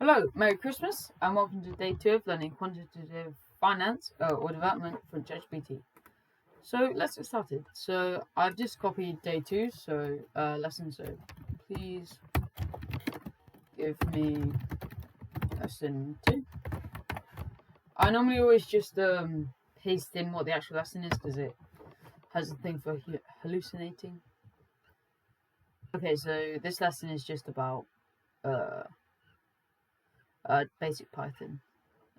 Hello, Merry Christmas, and welcome to day 2 of learning quantitative finance or development from chatgpt. So let's get started. So I've just copied day 2, lesson. So please give me lesson 2. I normally always just paste in what the actual lesson is because it has a thing for hallucinating. Okay, so this lesson is just about basic Python.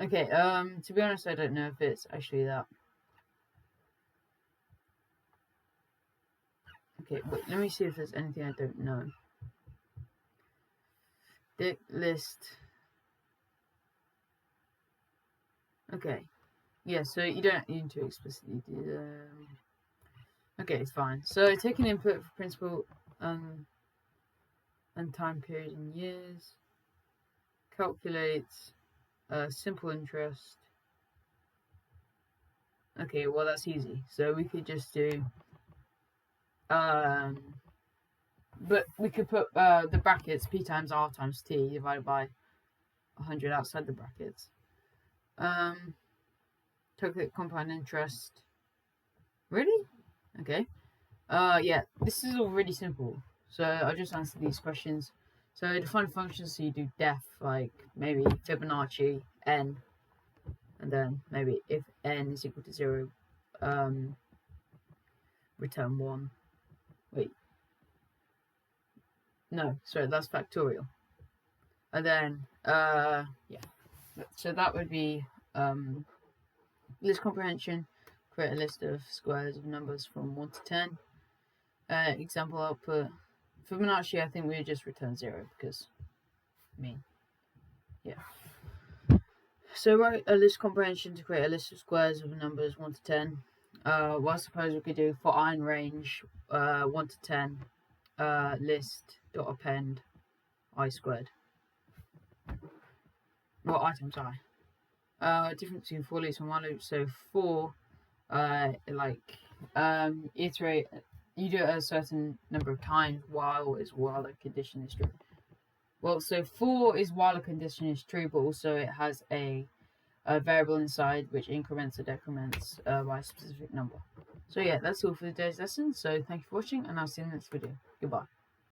Okay, to be honest, I don't know if it's actually that. Okay, wait, let me see if there's anything I don't know. Dict list. Okay. Yeah, so you don't need to explicitly do that. Okay, it's fine. So take an input for principal and time period in years. Calculate simple interest. Okay, well that's easy. So we could just do but we could put the brackets p times r times t divided by 100 outside the brackets. Calculate compound interest. Really? Okay. Yeah, this is all really simple. So I'll just answer these questions. So define functions, so you do def, like maybe Fibonacci, n, and then maybe if n is equal to 0, return 1. Wait. No, sorry, that's factorial. And then, yeah. So that would be list comprehension, create a list of squares of numbers from 1 to 10. Example output. Fibonacci, I think we would just return 0 because, yeah. So write a list comprehension to create a list of squares of numbers 1 to 10. Well, I suppose we could do for I in range 1 to 10 list dot append I squared. Well, I times I. Difference between for loops and while loops. So for iterate, you do it a certain number of times while the condition is true. Well, so for is while a condition is true, but also it has a variable inside which increments or decrements by a specific number. So yeah, that's all for today's lesson. So thank you for watching, and I'll see you in the next video. Goodbye.